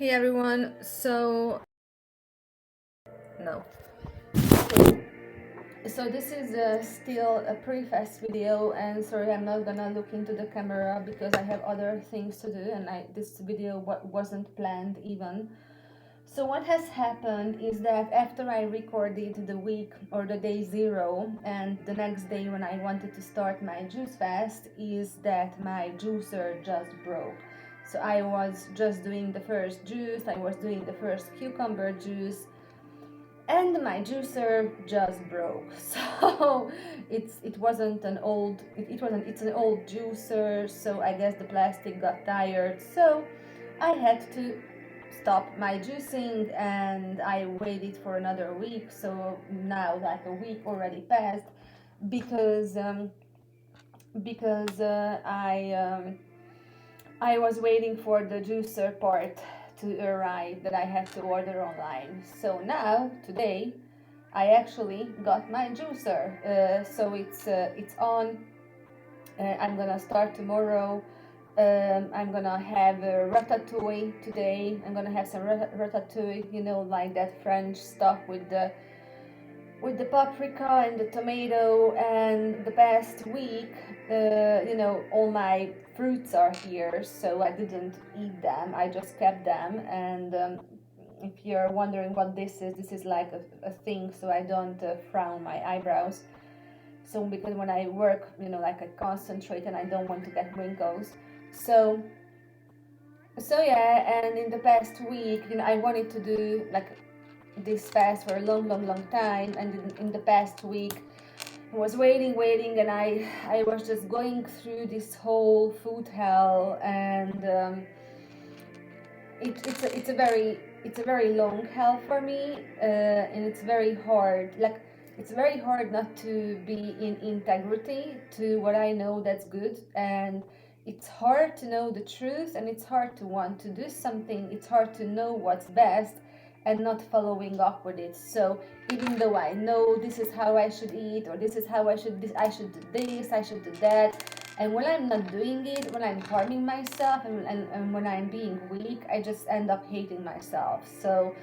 Hey everyone, no. So this is still a pre-fest video, and sorry I'm not gonna look into the camera because I have other things to do, and this video wasn't planned even. So what has happened is that after I recorded the week or the day 0 and the next day when I wanted to start my juice fast, is that my juicer just broke. So I was just doing the first juice, I was doing the first cucumber juice, and my juicer just broke. So it's an old juicer, so I guess the plastic got tired. So I had to stop my juicing, and I waited for another week. So now like a week already passed because I was waiting for the juicer part to arrive that I have to order online. So now today I actually got my juicer. So it's on. I'm gonna start tomorrow. I'm gonna have ratatouille today. I'm gonna have some ratatouille, like that French stuff with the paprika and the tomato. And the past week, all my fruits are here, so I didn't eat them. I just kept them. And if you're wondering what this is like a thing so I don't frown my eyebrows. So because when I work, like I concentrate and I don't want to get wrinkles. So yeah, and in the past week, I wanted to do like this fast for a long time, and in the past week I was waiting, and I was just going through this whole food hell, and it's a very long hell for me, and it's very hard. Like, it's very hard not to be in integrity to what I know that's good, and it's hard to know the truth, and it's hard to want to do something. It's hard to know what's best and not following up with it. So even though I know this is how I should eat, or this is how I should do this, I should do that, and when I'm not doing it, when I'm harming myself, and when I'm being weak, I just end up hating myself. So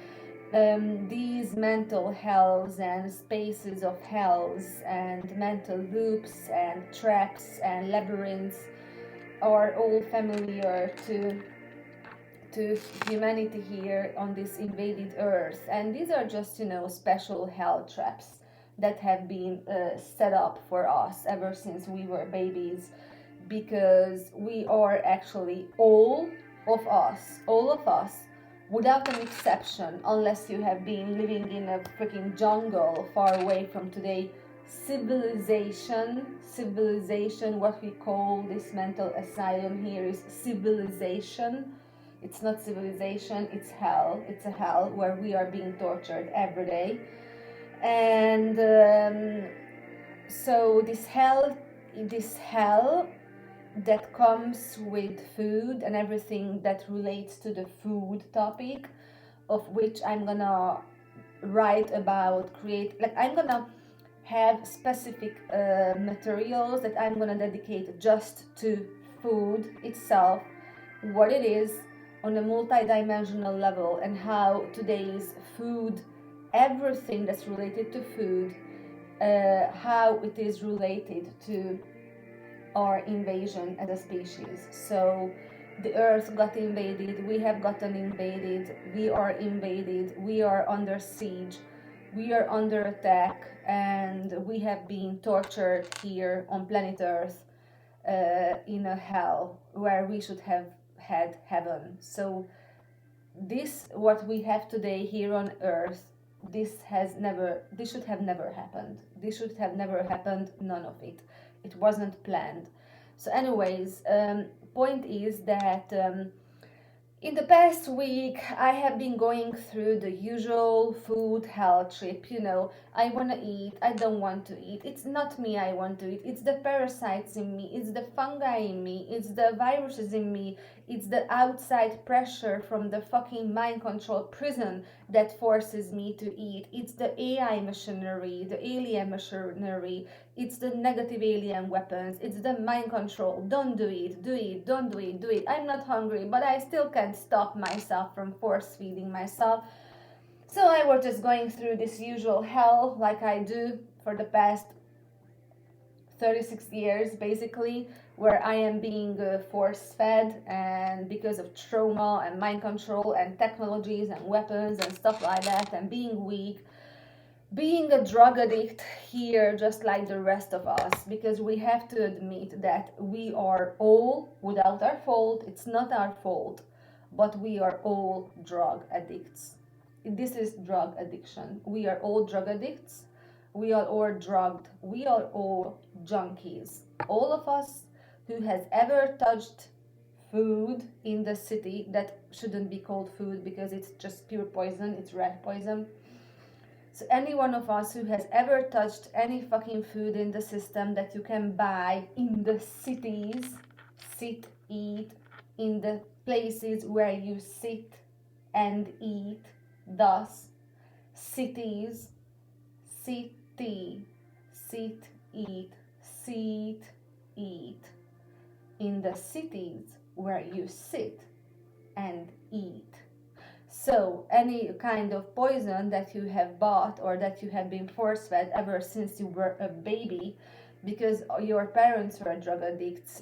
these mental hells and spaces of hells and mental loops and traps and labyrinths are all familiar to humanity here on this invaded earth. And these are just, special hell traps that have been set up for us ever since we were babies, because we are actually all of us, without an exception, unless you have been living in a freaking jungle far away from today civilization. What we call this mental asylum here is civilization. It's not civilization, it's hell. It's a hell where we are being tortured every day. And so this hell that comes with food and everything that relates to the food topic, of which I'm gonna write about, I'm gonna have specific materials that I'm gonna dedicate just to food itself, what it is on a multi-dimensional level, and how today's food, everything that's related to food, how it is related to our invasion as a species. So the earth got invaded, we have gotten invaded, we are invaded, we are under siege, we are under attack, and we have been tortured here on planet earth, in a hell where we should have had heaven. So this, what we have today here on earth, this should have never happened. None of it. It wasn't planned. So anyways, point is that in the past week, I have been going through the usual food hell trip. I want to eat, I don't want to eat. It's not me I want to eat. It's the parasites in me. It's the fungi in me. It's the viruses in me. It's the outside pressure from the fucking mind control prison that forces me to eat. It's the AI machinery, the alien machinery. It's the negative alien weapons. It's the mind control. Don't do it, do it, don't do it, do it. I'm not hungry, but I still can't stop myself from force feeding myself. So I was just going through this usual hell like I do for the past 36 years, basically, where I am being force fed, and because of trauma and mind control and technologies and weapons and stuff like that, and being weak, being a drug addict here just like the rest of us, because we have to admit that we are all, without our fault, it's not our fault, but we are all drug addicts. This is drug addiction. We are all drug addicts. We are all drugged. We are all junkies. All of us who has ever touched food in the city that shouldn't be called food because it's just pure poison, it's rat poison. So any one of us who has ever touched any fucking food in the system that you can buy in the cities, sit, eat, in the places where you sit and eat, thus cities, city, sit, eat, sit, eat, in the cities where you sit and eat. So any kind of poison that you have bought or that you have been force fed ever since you were a baby, because your parents were drug addicts,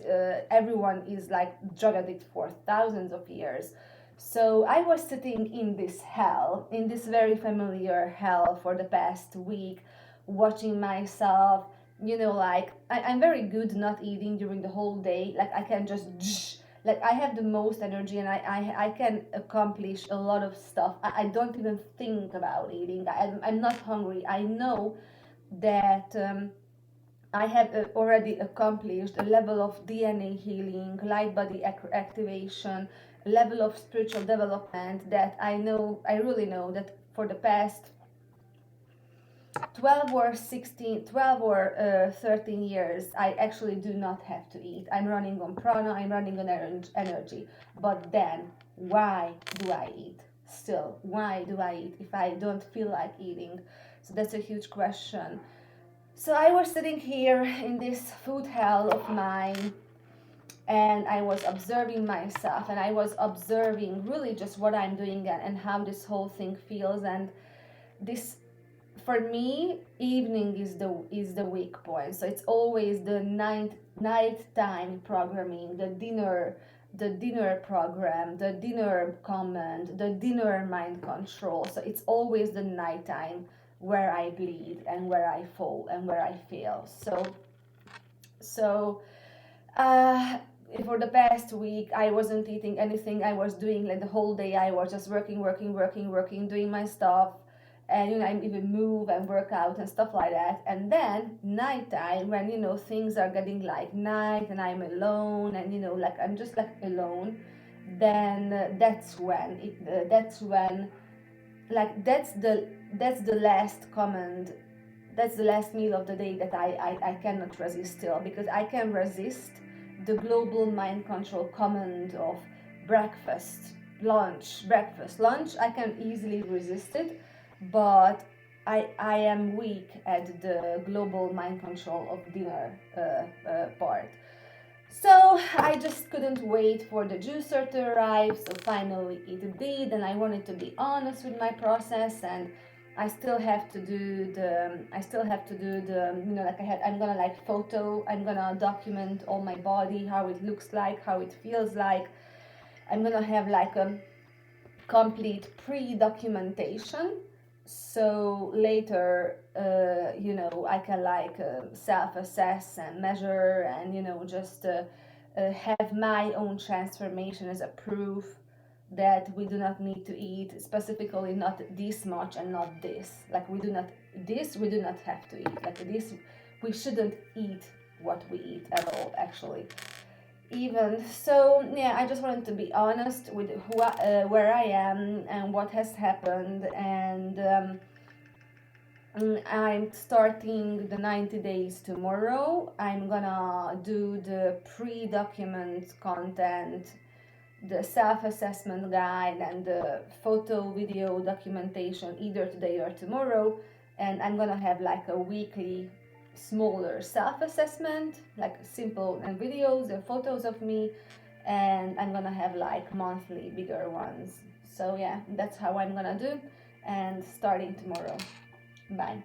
everyone is like drug addict for thousands of years. So I was sitting in this hell, in this very familiar hell for the past week, watching myself, like I'm very good not eating during the whole day. Like I can just, like I have the most energy and I can accomplish a lot of stuff. I don't even think about eating. I'm not hungry. I know that I have already accomplished a level of DNA healing, light body activation, level of spiritual development that I really know that for the past 12 or 13 years, I actually do not have to eat. I'm running on prana, I'm running on energy. But then, why do I eat? Still, why do I eat if I don't feel like eating? So that's a huge question. So I was sitting here in this food hell of mine, and I was observing myself, and I was observing really just what I'm doing and how this whole thing feels. And this, for me, evening is the weak point. So it's always the nighttime programming, the dinner program, the dinner command, the dinner mind control. So it's always the nighttime where I bleed and where I fall and where I fail. So for the past week, I wasn't eating anything. I was doing like the whole day. I was just working, doing my stuff, and I even move and work out and stuff like that. And then nighttime, when things are getting like night and I'm alone, and like I'm just like alone, then that's when like that's the last command, that's the last meal of the day that I cannot resist still, because I can resist the global mind control command of breakfast, lunch, I can easily resist it, but I am weak at the global mind control of dinner part. So I just couldn't wait for the juicer to arrive, so finally it did, and I wanted to be honest with my process, and I still have to do the I'm gonna I'm gonna document all my body, how it looks like, how it feels like. I'm gonna have like a complete pre-documentation, so later I can self-assess and measure and just have my own transformation as a proof that we do not need to eat, specifically not this much and not this. Like we do not have to eat. Like this, we shouldn't eat what we eat at all, actually. Even so, yeah, I just wanted to be honest with where I am and what has happened, and I'm starting the 90 days tomorrow. I'm gonna do the pre-document content, the self-assessment guide, and the photo video documentation either today or tomorrow, and I'm gonna have like a weekly smaller self-assessment, like simple and videos and photos of me, and I'm gonna have like monthly bigger ones. So yeah, that's how I'm gonna do, and starting tomorrow. Bye.